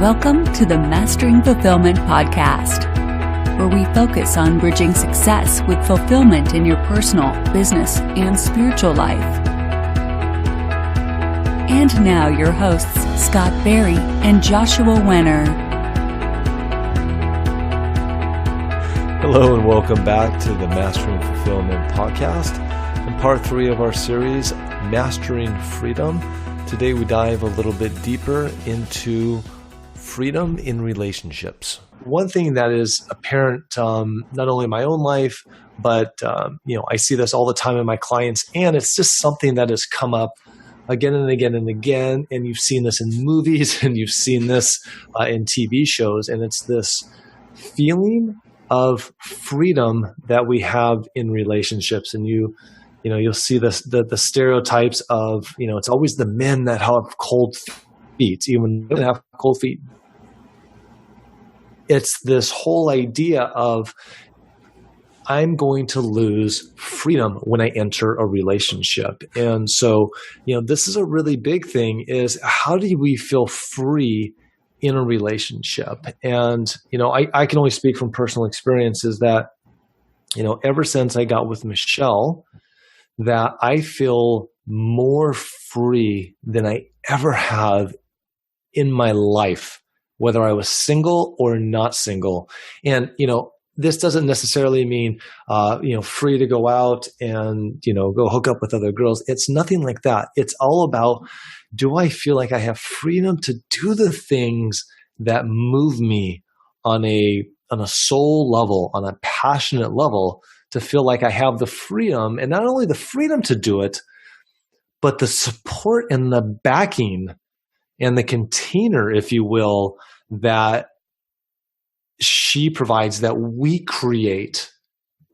Welcome to the Mastering Fulfillment podcast, where we focus on bridging success with fulfillment in your personal, business, and spiritual life. And now your hosts, Scott Berry and Joshua Wenner. Hello and welcome back to the Mastering Fulfillment podcast and part 3 of our series, Mastering Freedom. Today we dive a little bit deeper into freedom in relationships. One thing that is apparent, not only in my own life, but I see this all the time in my clients, and it's just something that has come up again and again and again. And you've seen this in movies, and you've seen this in TV shows, and it's this feeling of freedom that we have in relationships. And you'll see this the stereotypes of it's always the men that have cold feet, even women have cold feet. It's this whole idea of I'm going to lose freedom when I enter a relationship. And so, this is a really big thing, is how do we feel free in a relationship? And, I can only speak from personal experiences that, ever since I got with Michelle, that I feel more free than I ever have in my life, whether I was single or not single. And, this doesn't necessarily mean, free to go out and, go hook up with other girls. It's nothing like that. It's all about, do I feel like I have freedom to do the things that move me on a soul level, on a passionate level, to feel like I have the freedom, and not only the freedom to do it, but the support and the backing and the container, if you will, that she provides, that we create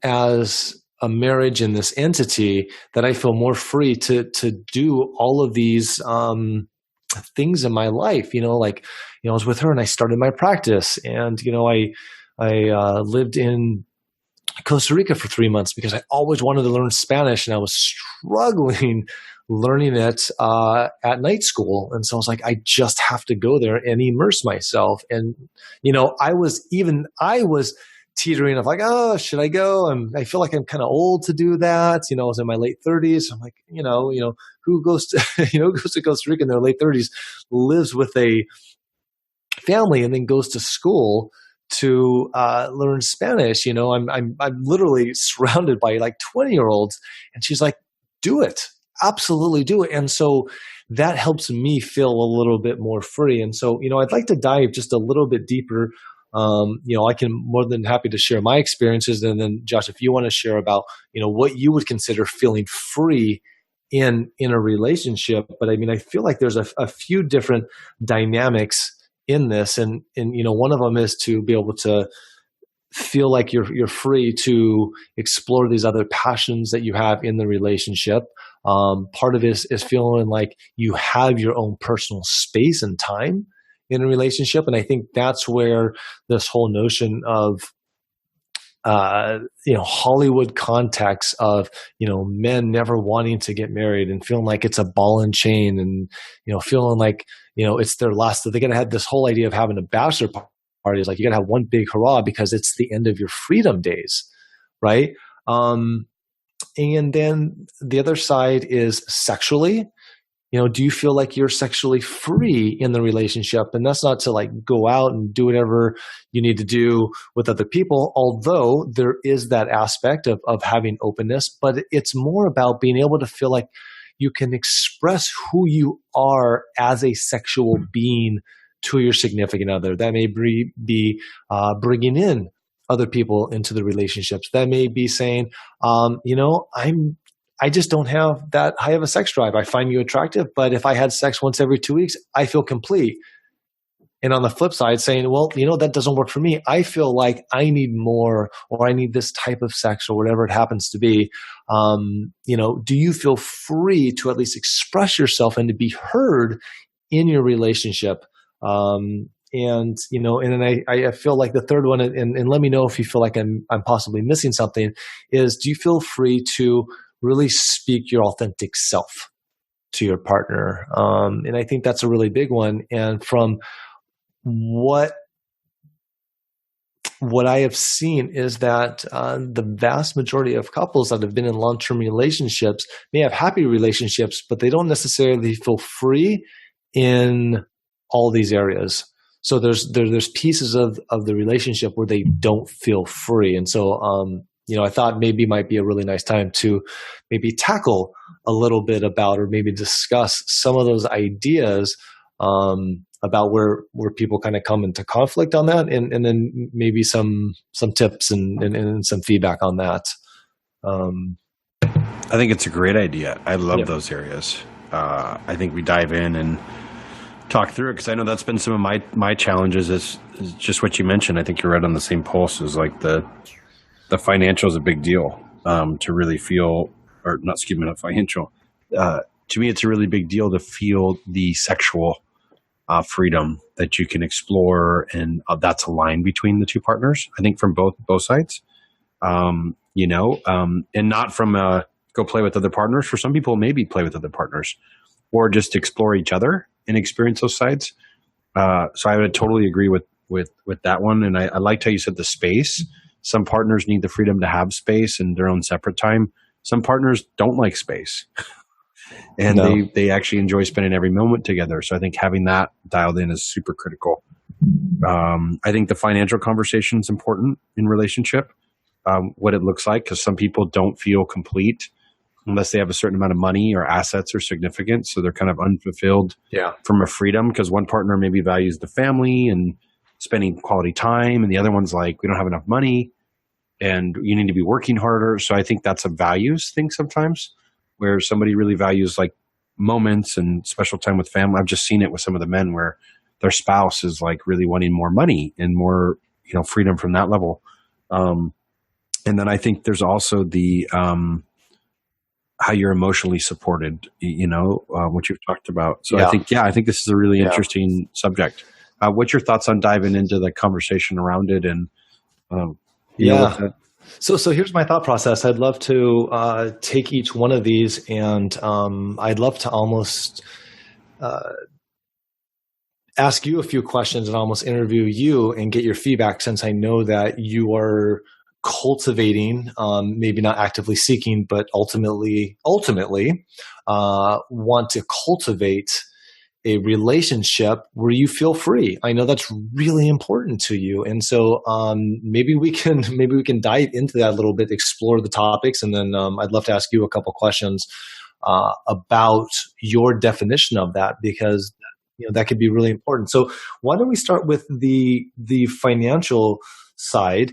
as a marriage in this entity, that I feel more free to do all of these things in my life. I was with her and I started my practice, and I lived in Costa Rica for 3 months because I always wanted to learn Spanish, and I was struggling learning it at night school. And so I was like, I just have to go there and immerse myself. And, I was teetering of like, oh, should I go? And I feel like I'm kind of old to do that. I was in my late 30s. I'm like, who goes to, goes to Costa Rica in their late 30s, lives with a family, and then goes to school to learn Spanish. I'm literally surrounded by like 20-year-olds, and she's like, do it. Absolutely do it. And so that helps me feel a little bit more free. And so, I'd like to dive just a little bit deeper. I can more than happy to share my experiences. And then Josh, if you want to share about, what you would consider feeling free in a relationship. But I feel like there's a few different dynamics in this. And one of them is to be able to feel like you're free to explore these other passions that you have in the relationship. Part of it is feeling like you have your own personal space and time in a relationship. And I think that's where this whole notion of, Hollywood context of, men never wanting to get married and feeling like it's a ball and chain, and, feeling like, it's their last, they got to have this whole idea of having a bachelor party. Is like, you got to have one big hurrah because it's the end of your freedom days. Right. And then the other side is sexually. Do you feel like you're sexually free in the relationship? And that's not to like go out and do whatever you need to do with other people, although there is that aspect of having openness, but it's more about being able to feel like you can express who you are as a sexual being to your significant other. That may be bringing in other people into the relationships. That may be saying, I just don't have that high of a sex drive. I find you attractive, but if I had sex once every 2 weeks, I feel complete. And on the flip side, saying, well, that doesn't work for me. I feel like I need more, or I need this type of sex, or whatever it happens to be. Do you feel free to at least express yourself and to be heard in your relationship? And then I feel like the third one, and let me know if you feel like I'm possibly missing something, is, do you feel free to really speak your authentic self to your partner? And I think that's a really big one. And from what I have seen is that the vast majority of couples that have been in long-term relationships may have happy relationships, but they don't necessarily feel free in all these areas. So there's pieces of the relationship where they don't feel free. And so, I thought maybe might be a really nice time to maybe tackle a little bit about, or maybe discuss some of those ideas, about where people kind of come into conflict on that, and then maybe some tips and some feedback on that. I think it's a great idea. I love those areas. I think we dive in and talk through it, because I know that's been some of my challenges is just what you mentioned. I think you're right on the same pulse. Is like the financial is a big deal, to really feel, or not, excuse me, not financial. To me, it's a really big deal to feel the sexual freedom that you can explore, and that's aligned between the two partners. I think from both sides, and not from go play with other partners. For some people, maybe play with other partners, or just explore each other and experience those sides. So I would totally agree with that one. And I liked how you said the space. Some partners need the freedom to have space and their own separate time. Some partners don't like space. And they actually enjoy spending every moment together. So I think having that dialed in is super critical. I think the financial conversation is important in relationship, what it looks like, because some people don't feel complete unless they have a certain amount of money or assets or significance. So they're kind of unfulfilled from a freedom, because one partner maybe values the family and spending quality time, and the other one's like, we don't have enough money and you need to be working harder. So I think that's a values thing sometimes, where somebody really values like moments and special time with family. I've just seen it with some of the men where their spouse is like really wanting more money and more, freedom from that level. And then I think there's also the, how you're emotionally supported, what you've talked about. So I think this is a really interesting subject. What's your thoughts on diving into the conversation around it? And, So here's my thought process. I'd love to take each one of these, and I'd love to almost ask you a few questions and almost interview you and get your feedback, since I know that you are cultivating, maybe not actively seeking, but ultimately want to cultivate a relationship where you feel free. I know that's really important to you. And so maybe we can dive into that a little bit, explore the topics, and then I'd love to ask you a couple questions about your definition of that, because that could be really important. So why don't we start with the financial side?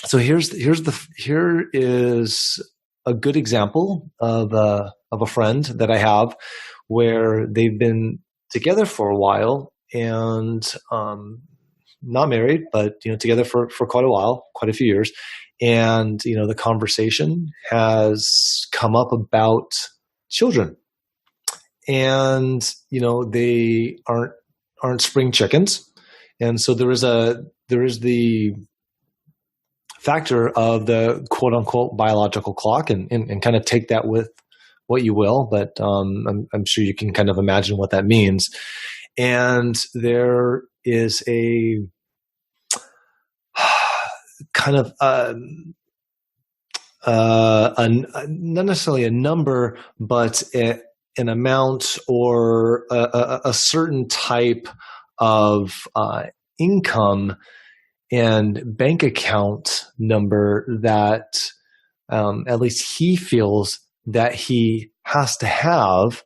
So here is a good example of a friend that I have, where they've been together for a while and not married, but together for quite a while, quite a few years. And the conversation has come up about children, and they aren't spring chickens, and so there is the factor of the quote unquote biological clock, and kind of take that with what you will, but I'm sure you can kind of imagine what that means. And there is a kind of not necessarily a number, but an amount or a certain type of income and bank account number that at least he feels that he has to have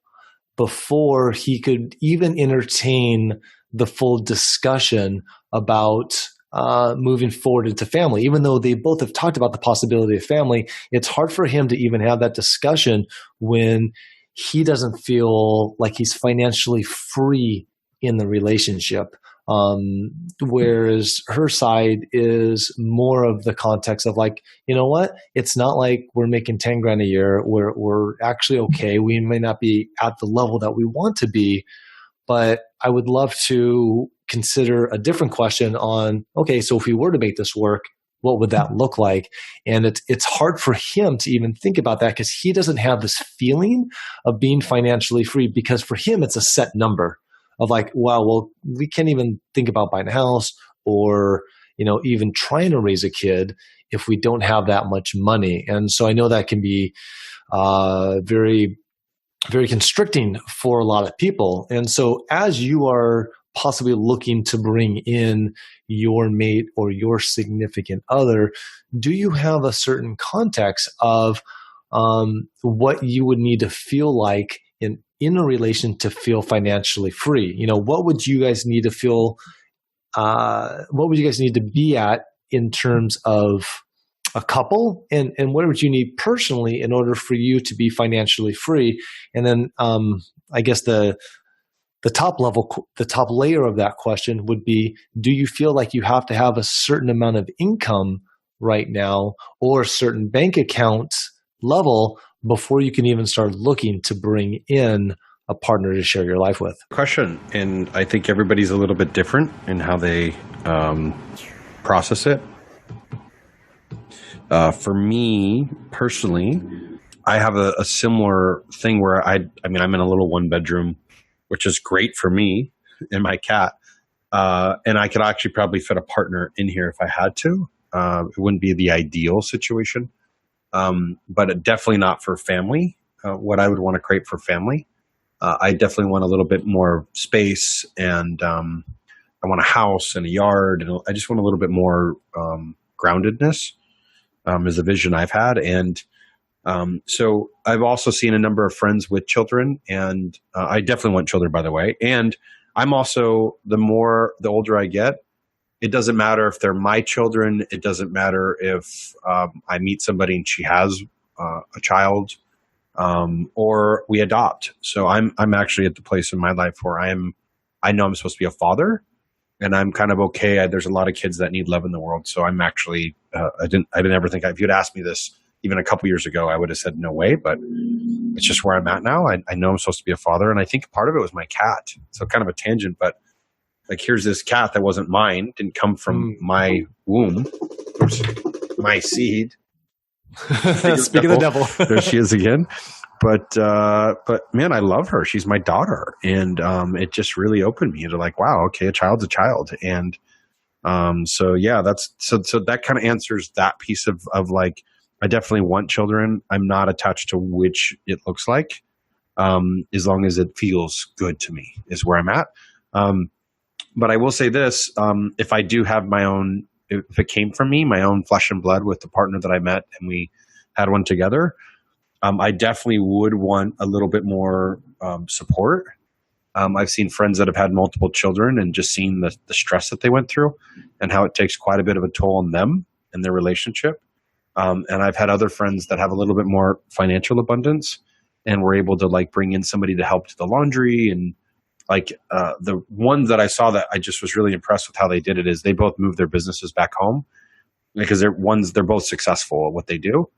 before he could even entertain the full discussion about moving forward into family. Even though they both have talked about the possibility of family, it's hard for him to even have that discussion when he doesn't feel like he's financially free in the relationship. Whereas her side is more of the context of like, what? It's not like we're making 10 grand a year. We're actually okay. We may not be at the level that we want to be, but I would love to consider a different question on, okay, so if we were to make this work, what would that look like? And it's hard for him to even think about that, because he doesn't have this feeling of being financially free, because for him, it's a set number. of like, wow, well, we can't even think about buying a house or, even trying to raise a kid if we don't have that much money. And so I know that can be very, very constricting for a lot of people. And so as you are possibly looking to bring in your mate or your significant other, do you have a certain context of what you would need to feel like in a relation to feel financially free? What would you guys need to feel? What would you guys need to be at in terms of a couple, and what would you need personally in order for you to be financially free? And then I guess the top layer of that question would be, do you feel like you have to have a certain amount of income right now or a certain bank account level before you can even start looking to bring in a partner to share your life with? Question. And I think everybody's a little bit different in how they process it. For me personally, I have a similar thing where I'm in a little 1-bedroom, which is great for me and my cat. And I could actually probably fit a partner in here if I had to. It wouldn't be the ideal situation, but definitely not for family. What I would want to create for family, I definitely want a little bit more space, and I want a house and a yard, and I just want a little bit more groundedness. Is a vision I've had. And so I've also seen a number of friends with children, and I definitely want children, by the way. And I'm also, the older I get, it doesn't matter if they're my children. It doesn't matter if I meet somebody and she has a child, or we adopt. So I'm actually at the place in my life where I know I'm supposed to be a father. And I'm kind of okay. There's a lot of kids that need love in the world. So I'm actually, I didn't ever think, if you'd asked me this even a couple years ago, I would have said no way, but it's just where I'm at now. I know I'm supposed to be a father. And I think part of it was my cat. So kind of a tangent, but like, here's this cat that wasn't mine, didn't come from my womb, my seed. Speak of the devil. There she is again. But man, I love her. She's my daughter. And it just really opened me to like, wow, okay, a child's a child. And so yeah, so that kind of answers that piece of like, I definitely want children. I'm not attached to which it looks like, as long as it feels good to me is where I'm at. But I will say this, if I do have my own, if it came from me, my own flesh and blood with the partner that I met and we had one together, I definitely would want a little bit more support. I've seen friends that have had multiple children and just seen the stress that they went through and how it takes quite a bit of a toll on them and their relationship. And I've had other friends that have a little bit more financial abundance and were able to like bring in somebody to help do the laundry. And like the ones that I saw that I just was really impressed with how they did it is they both moved their businesses back home because they're both successful at what they do.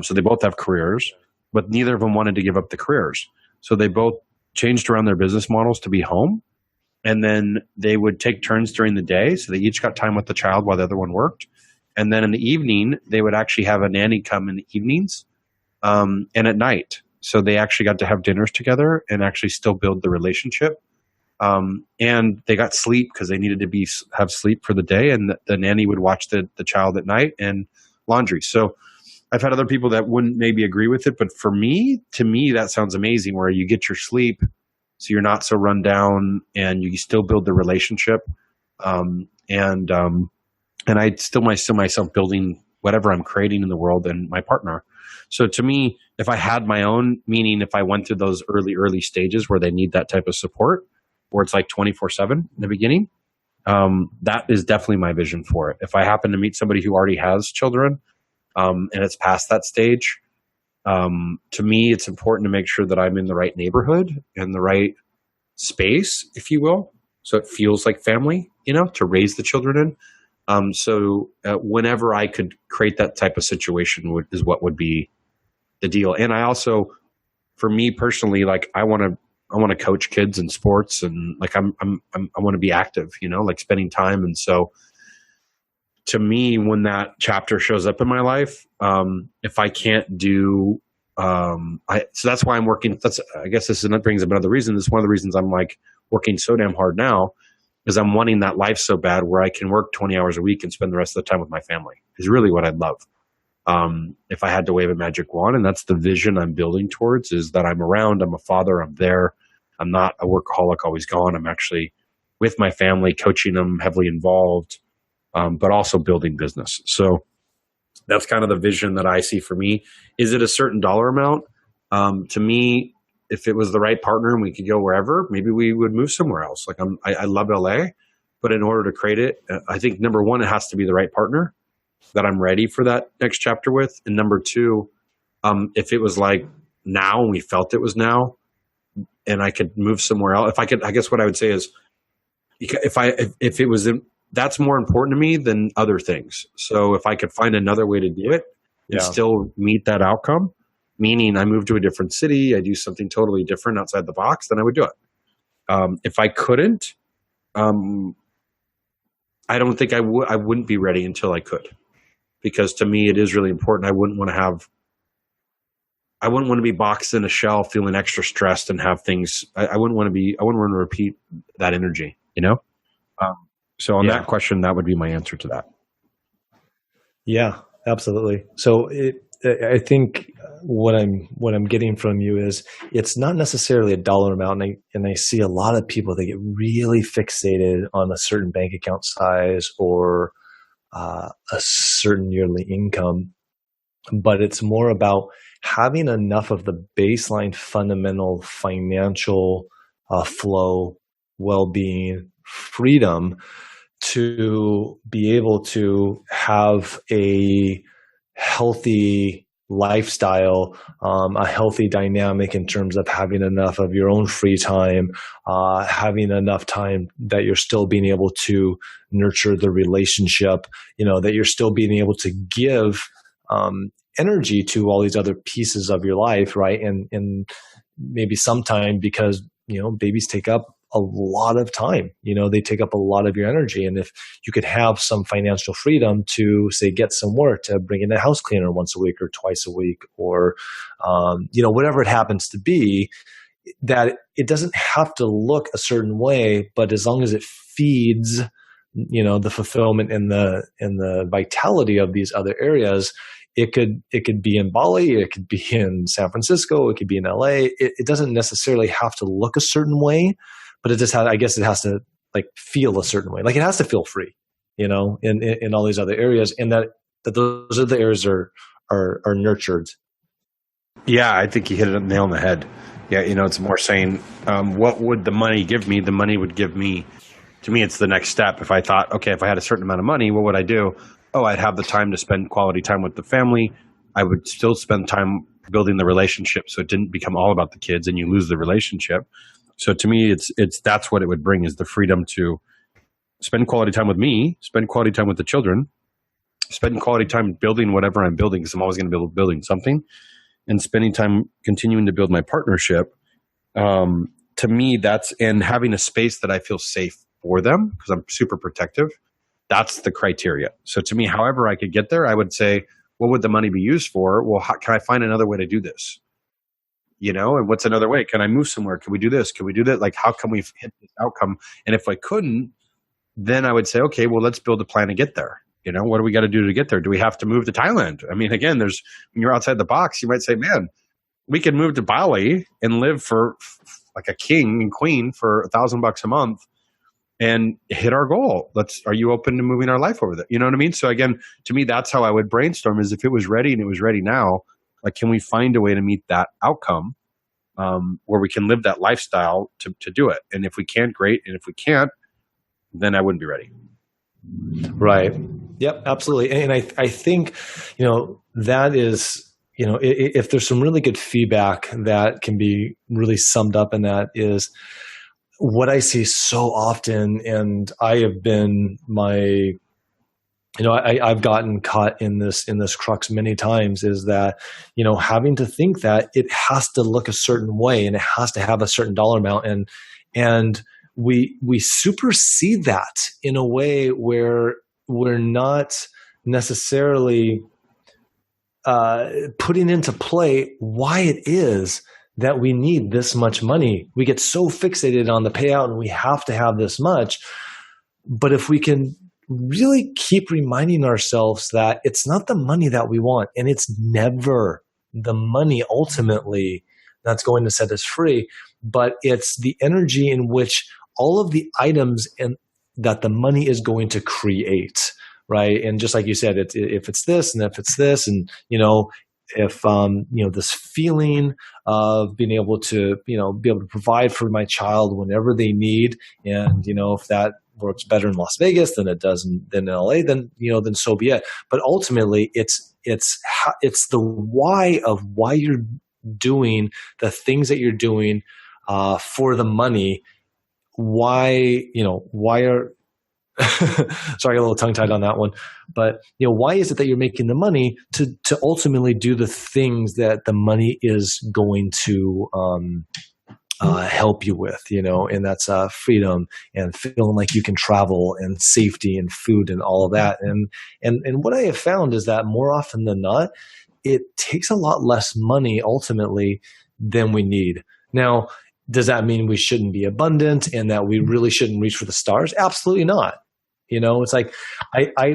So they both have careers, but neither of them wanted to give up the careers. So they both changed around their business models to be home. And then they would take turns during the day. So they each got time with the child while the other one worked. And then in the evening, they would actually have a nanny come in the evenings and at night. So they actually got to have dinners together and actually still build the relationship. And they got sleep because they needed to have sleep for the day. And the nanny would watch the child at night and laundry. So I've had other people that wouldn't maybe agree with it, but to me, that sounds amazing where you get your sleep so you're not so run down and you still build the relationship. And I still myself building whatever I'm creating in the world and my partner. So to me, if I had my own, meaning if I went through those early stages where they need that type of support, where it's like 24/7 in the beginning, that is definitely my vision for it. If I happen to meet somebody who already has children, and it's past that stage, to me, it's important to make sure that I'm in the right neighborhood and the right space, if you will. So it feels like family, to raise the children in. So whenever I could create that type of situation is what would be the deal. And I also, for me personally, like I want to coach kids in sports and like I want to be active, like spending time. And so to me, when that chapter shows up in my life, if I can't do So that's why I'm working. I guess brings up another reason. This is one of the reasons I'm like working so damn hard now, is I'm wanting that life so bad where I can work 20 hours a week and spend the rest of the time with my family is really what I'd love. If I had to wave a magic wand, and that's the vision I'm building towards, is that I'm around, I'm a father, I'm there. I'm not a workaholic, always gone. I'm actually with my family, coaching them, heavily involved, but also building business. So that's kind of the vision that I see for me. Is it a certain dollar amount? To me, if it was the right partner and we could go wherever, maybe we would move somewhere else. Like I love LA, but in order to create it, I think number one, it has to be the right partner that I'm ready for that next chapter with. And number two, if it was like now and we felt it was now and I could move somewhere else, I guess what I would say is if it was, that's more important to me than other things. So if I could find another way to do it and still meet that outcome, meaning I move to a different city, I do something totally different outside the box, then I would do it. If I couldn't, I don't think I wouldn't be ready until I could, because to me it is really important. I wouldn't want to be boxed in a shell, feeling extra stressed and have things. I wouldn't want to repeat that energy, you know? So on that question, that would be my answer to that. Yeah, absolutely. So I think what I'm getting from you is it's not necessarily a dollar amount, and I see a lot of people that get really fixated on a certain bank account size or a certain yearly income, but it's more about having enough of the baseline fundamental financial flow, well-being, freedom to be able to have a healthy lifestyle, a healthy dynamic in terms of having enough of your own free time, having enough time that you're still being able to nurture the relationship, that you're still being able to give energy to all these other pieces of your life, right? And maybe sometime because, babies take up a lot of time, they take up a lot of your energy. And if you could have some financial freedom to, say, get some work, to bring in a house cleaner once a week or twice a week, or, whatever it happens to be, that it doesn't have to look a certain way, but as long as it feeds, the fulfillment and the vitality of these other areas, it could be in Bali, it could be in San Francisco, it could be in LA. It doesn't necessarily have to look a certain way, but it just it has to like feel a certain way. Like it has to feel free, in all these other areas, and that those are the areas are nurtured. Yeah, I think you hit it nail on the head. Yeah, it's more saying, what would the money give me? The money would give me. To me, it's the next step. If I thought, okay, if I had a certain amount of money, what would I do? Oh, I'd have the time to spend quality time with the family. I would still spend time building the relationship, so it didn't become all about the kids and you lose the relationship. So to me, it's that's what it would bring, is the freedom to spend quality time with me, spend quality time with the children, spend quality time building whatever I'm building, because I'm always going to be building something, and spending time continuing to build my partnership. To me, and having a space that I feel safe for them, because I'm super protective. That's the criteria. So to me, however I could get there, I would say, what would the money be used for? Well, how can I find another way to do this? And what's another way? Can I move somewhere? Can we do this? Can we do that? Like, how can we hit this outcome? And if I couldn't, then I would say, okay, well, let's build a plan to get there. What do we got to do to get there? Do we have to move to Thailand? I mean, again, when you're outside the box, you might say, man, we can move to Bali and live for like a king and queen for $1,000 a month and hit our goal. Are you open to moving our life over there? You know what I mean? So again, to me, that's how I would brainstorm, is if it was ready and it was ready now, like, can we find a way to meet that outcome where we can live that lifestyle to do it? And if we can, great. And if we can't, then I wouldn't be ready. Right. Yep, absolutely. And I think, that is, if there's some really good feedback that can be really summed up in that, is what I see so often, and I have been I've gotten caught in this crux many times, is that, having to think that it has to look a certain way and it has to have a certain dollar amount. And we supersede that in a way where we're not necessarily putting into play why it is that we need this much money. We get so fixated on the payout and we have to have this much. But if we can really keep reminding ourselves that it's not the money that we want, and it's never the money ultimately that's going to set us free, but it's the energy in which all of the items and that the money is going to create, right? And just like you said, if it's this and if it's this, and if this feeling of being able to provide for my child whenever they need, and if that works better in Las Vegas than it does in LA, then so be it. But ultimately, it's the why of why you're doing the things that you're doing for the money. Why are sorry, a little tongue tied on that one, but why is it that you're making the money to ultimately do the things that the money is going to help you with, and that's freedom and feeling like you can travel and safety and food and all of that. And what I have found is that more often than not, it takes a lot less money ultimately than we need. Now, does that mean we shouldn't be abundant and that we really shouldn't reach for the stars? Absolutely not. It's like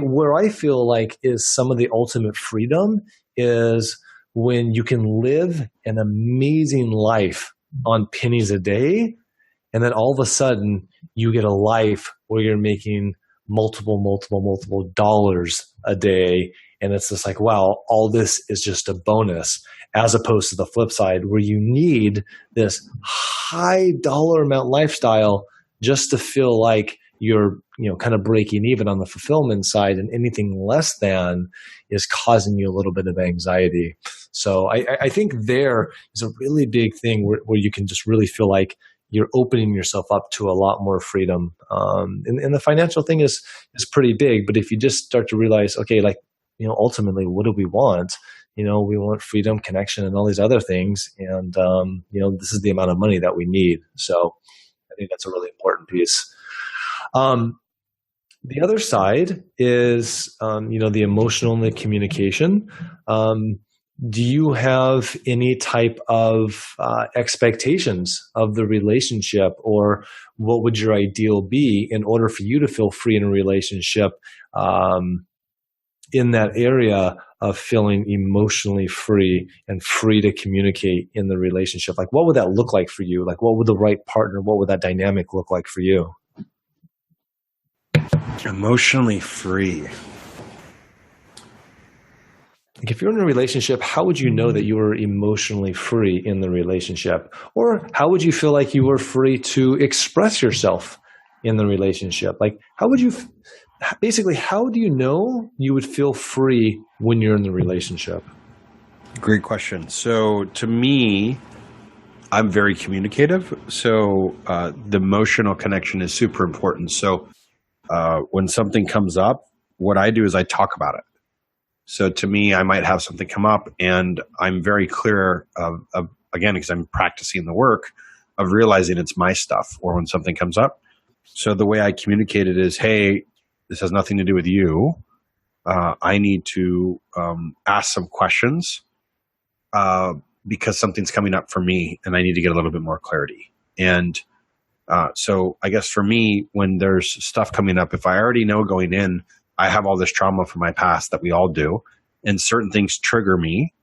where I feel like is some of the ultimate freedom is when you can live an amazing life on pennies a day, and then all of a sudden you get a life where you're making multiple dollars a day, and it's just like, wow, all this is just a bonus, as opposed to the flip side where you need this high dollar amount lifestyle just to feel like you're kind of breaking even on the fulfillment side, and anything less than is causing you a little bit of anxiety. So I think there is a really big thing where you can just really feel like you're opening yourself up to a lot more freedom. And the financial thing is pretty big, but if you just start to realize, okay, ultimately, what do we want? We want freedom, connection, and all these other things. And, this is the amount of money that we need. So I think that's a really important piece. The other side is, the emotional and the communication. Do you have any type of expectations of the relationship, or what would your ideal be in order for you to feel free in a relationship, in that area of feeling emotionally free and free to communicate in the relationship? Like, what would that look like for you? Like, what would the right partner, what would that dynamic look like for you? Emotionally free. Like, if you're in a relationship, how would you know that you were emotionally free in the relationship? Or how would you feel like you were free to express yourself in the relationship? Like, how do you know you would feel free when you're in the relationship? Great question. So to me, I'm very communicative. So the emotional connection is super important. So when something comes up, what I do is I talk about it. So to me, I might have something come up, and I'm very clear of again, because I'm practicing the work of realizing it's my stuff, or when something comes up. So the way I communicate it is, hey, this has nothing to do with you. I need to ask some questions because something's coming up for me, and I need to get a little bit more clarity. And so I guess for me, when there's stuff coming up, if I already know going in, I have all this trauma from my past that we all do, and certain things trigger me,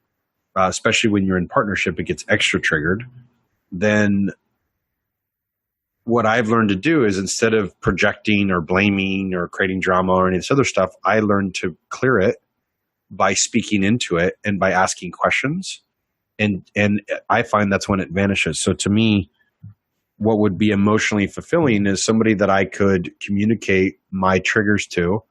especially when you're in partnership, it gets extra triggered. Then what I've learned to do is, instead of projecting or blaming or creating drama or any of this other stuff, I learned to clear it by speaking into it and by asking questions. And I find that's when it vanishes. So to me, what would be emotionally fulfilling is somebody that I could communicate my triggers to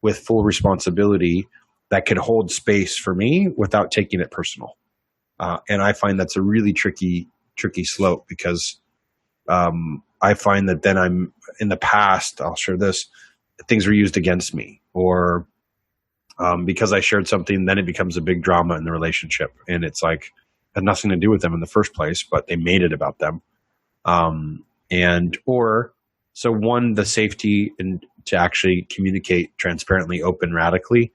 with full responsibility, that could hold space for me without taking it personal. And I find that's a really tricky slope, because I find that then I'm in the past, I'll share this, things were used against me, or because I shared something, then it becomes a big drama in the relationship. And it's like, it had nothing to do with them in the first place, but they made it about them. So one, the safety and to actually communicate transparently, open, radically.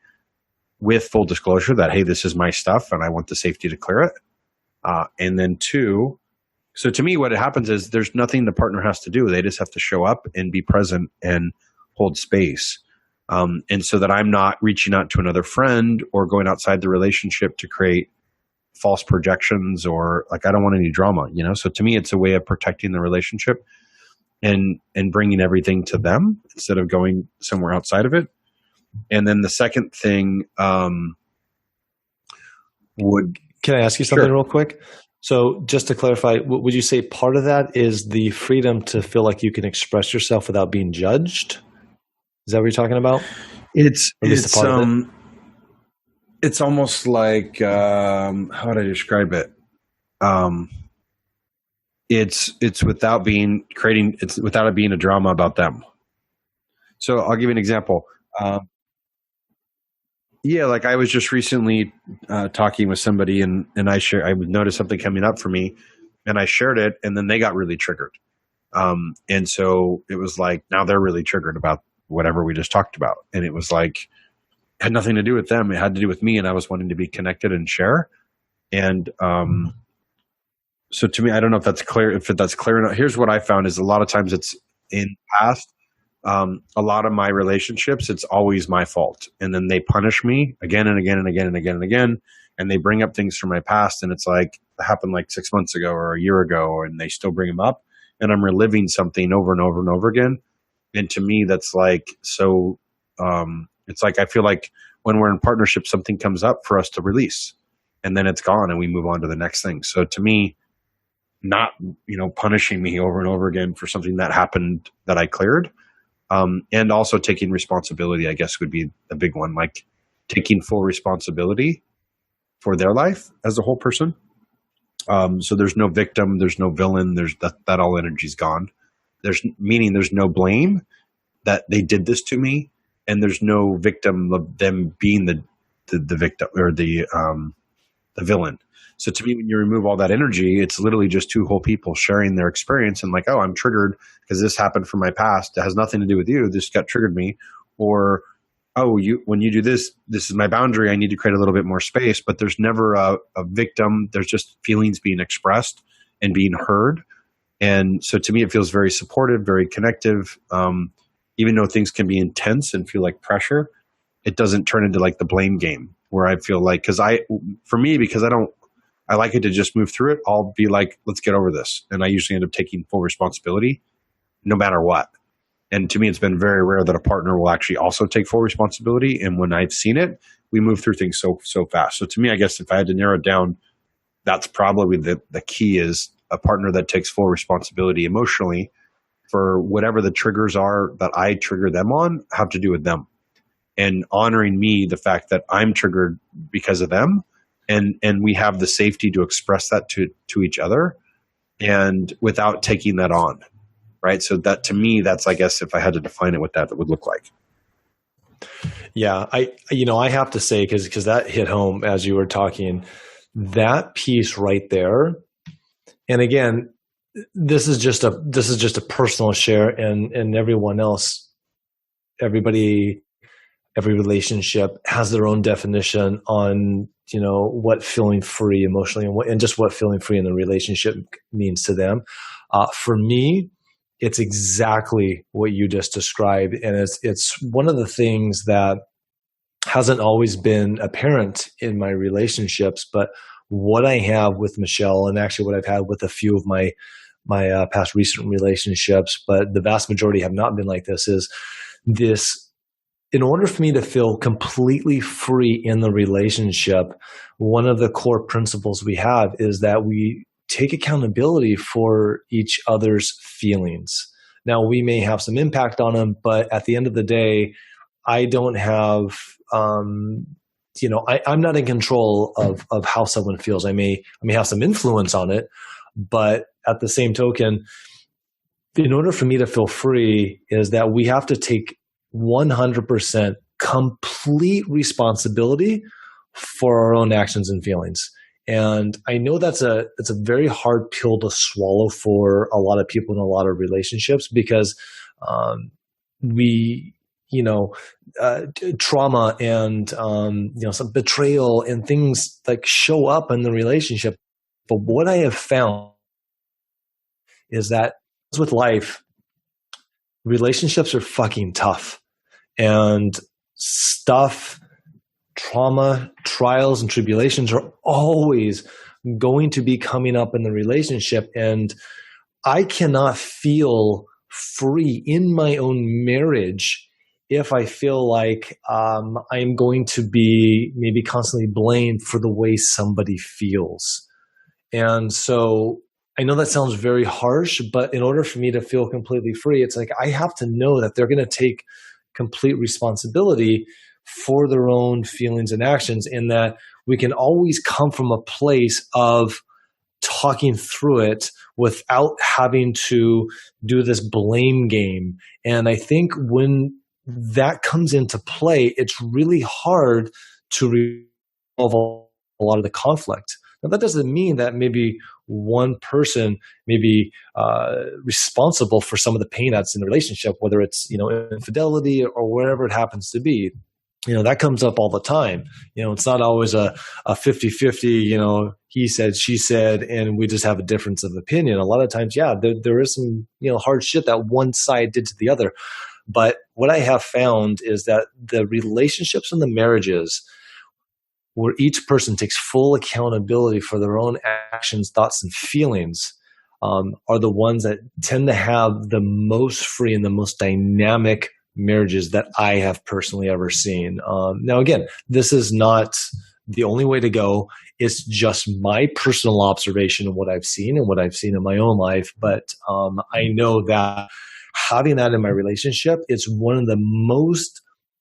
with full disclosure that, hey, this is my stuff and I want the safety to clear it. And then 2, so to me, what happens is there's nothing the partner has to do. They just have to show up and be present and hold space. And so that I'm not reaching out to another friend or going outside the relationship to create false projections, or like, I don't want any drama, So to me, it's a way of protecting the relationship and bringing everything to them instead of going somewhere outside of it. And then the second thing would... Can I ask you something Sure. real quick? So just to clarify, would you say part of that is the freedom to feel like you can express yourself without being judged? Is that what you're talking about? It's almost like, how would I describe it? It's without it being a drama about them. So I'll give you an example. Like I was just recently talking with somebody, and I noticed something coming up for me, and I shared it, and then they got really triggered. And so it was like, now they're really triggered about whatever we just talked about. And it was like, it had nothing to do with them. It had to do with me, and I was wanting to be connected and share. And so to me, I don't know if that's clear or not. Here's what I found is a lot of times it's in past. A lot of my relationships, it's always my fault. And then they punish me again and again and again and again and again. And they bring up things from my past. And it's like, it happened like 6 months ago or a year ago, and they still bring them up. And I'm reliving something over and over and over again. And to me, that's like, so it's like, I feel like when we're in partnership, something comes up for us to release, and then it's gone and we move on to the next thing. So to me, not, punishing me over and over again for something that happened that I cleared. And also taking responsibility, I guess, would be a big one, like taking full responsibility for their life as a whole person. So there's no victim, there's no villain, there's that all energy's gone. There's no blame that they did this to me, and there's no victim of them being the victim or the villain. So to me, when you remove all that energy, it's literally just two whole people sharing their experience and like, oh, I'm triggered because this happened from my past. It has nothing to do with you. This got triggered me. Or, oh, when you do this is my boundary. I need to create a little bit more space. But there's never a victim. There's just feelings being expressed and being heard. And so to me, it feels very supportive, very connective. Even though things can be intense and feel like pressure, it doesn't turn into like the blame game where I feel like, because I like it to just move through it. I'll be like, let's get over this. And I usually end up taking full responsibility no matter what. And to me, it's been very rare that a partner will actually also take full responsibility. And when I've seen it, we move through things so fast. So to me, I guess if I had to narrow it down, that's probably the key is a partner that takes full responsibility emotionally for whatever the triggers are that I trigger them on have to do with them. And honoring me, the fact that I'm triggered because of them. And we have the safety to express that to each other and without taking that on. Right. So that to me, that's, I guess, if I had to define it, what that would look like. Yeah. I have to say, because that hit home as you were talking, that piece right there. And again, this is just a personal share, and everyone else, every relationship has their own definition on, what feeling free emotionally and just what feeling free in the relationship means to them. For me, it's exactly what you just described. And it's one of the things that hasn't always been apparent in my relationships, but what I have with Michelle, and actually what I've had with a few of my past recent relationships, but the vast majority have not been like this, is this. In order for me to feel completely free in the relationship, one of the core principles we have is that we take accountability for each other's feelings. Now, we may have some impact on them, but at the end of the day, I don't have, I'm not in control of how someone feels. I may have some influence on it, but at the same token, in order for me to feel free is that we have to take 100% complete responsibility for our own actions and feelings. And I know that's a very hard pill to swallow for a lot of people in a lot of relationships, because we trauma and some betrayal and things like show up in the relationship. But what I have found is that with life, relationships are fucking tough, and stuff, trauma, trials, and tribulations are always going to be coming up in the relationship. And I cannot feel free in my own marriage if I feel like I'm going to be maybe constantly blamed for the way somebody feels. And so I know that sounds very harsh, but in order for me to feel completely free, it's like I have to know that they're going to take complete responsibility for their own feelings and actions, and that we can always come from a place of talking through it without having to do this blame game. And I think when that comes into play, it's really hard to resolve a lot of the conflict. Now, that doesn't mean that maybe one person may be responsible for some of the pain that's in the relationship, whether it's infidelity or wherever it happens to be. That comes up all the time. It's not always a 50-50, he said, she said, and we just have a difference of opinion. A lot of times, there is some, hard shit that one side did to the other. But what I have found is that the relationships and the marriages where each person takes full accountability for their own actions, thoughts, and feelings are the ones that tend to have the most free and the most dynamic marriages that I have personally ever seen. Now, again, this is not the only way to go. It's just my personal observation of what I've seen and what I've seen in my own life. But I know that having that in my relationship, it's one of the most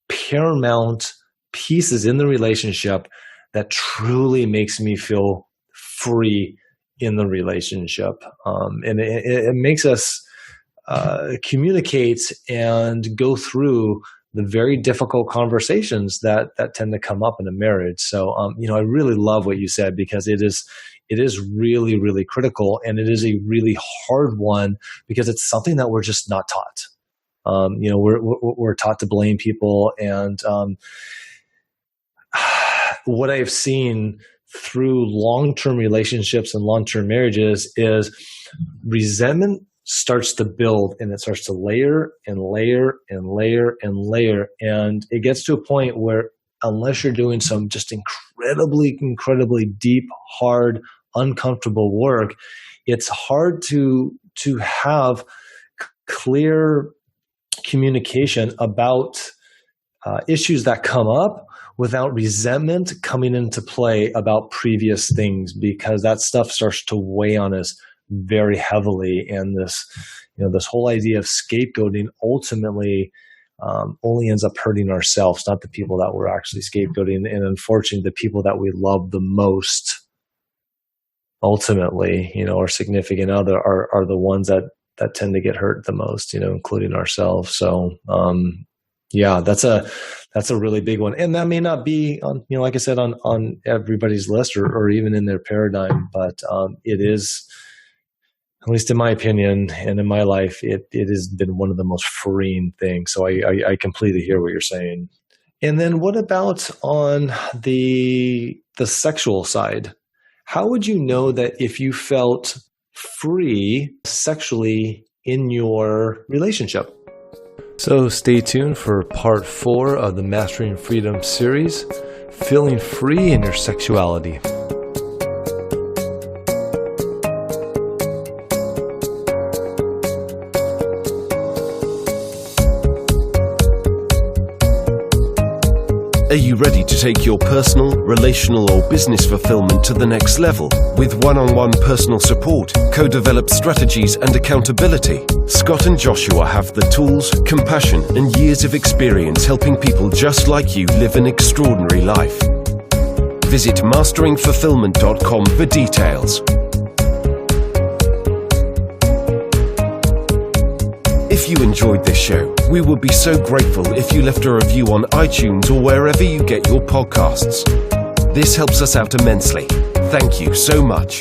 paramount pieces in the relationship that truly makes me feel free in the relationship. And it makes us communicate and go through the very difficult conversations that tend to come up in a marriage. So, I really love what you said, because it is really, really critical, and it is a really hard one because it's something that we're just not taught. We're taught to blame people, and what I have seen through long-term relationships and long-term marriages is resentment starts to build, and it starts to layer and layer and layer and layer. And it gets to a point where unless you're doing some just incredibly, incredibly deep, hard, uncomfortable work, it's hard to have clear communication about issues that come up without resentment coming into play about previous things, because that stuff starts to weigh on us very heavily. And this whole idea of scapegoating ultimately only ends up hurting ourselves, not the people that we're actually scapegoating. And unfortunately, the people that we love the most, ultimately, our significant other, are the ones that tend to get hurt the most, including ourselves. So, that's a really big one. And that may not be on, like I said, on everybody's list or even in their paradigm, but it is, at least in my opinion and in my life, it has been one of the most freeing things. So I completely hear what you're saying. And then what about on the sexual side? How would you know that if you felt free sexually in your relationship? So stay tuned for part 4 of the Mastering Freedom series, Feeling Free in Your Sexuality. Are you ready to take your personal, relational, or business fulfillment to the next level? With one-on-one personal support, co-developed strategies, and accountability, Scott and Joshua have the tools, compassion, and years of experience helping people just like you live an extraordinary life. Visit masteringfulfillment.com for details. If you enjoyed this show, we would be so grateful if you left a review on iTunes or wherever you get your podcasts. This helps us out immensely. Thank you so much.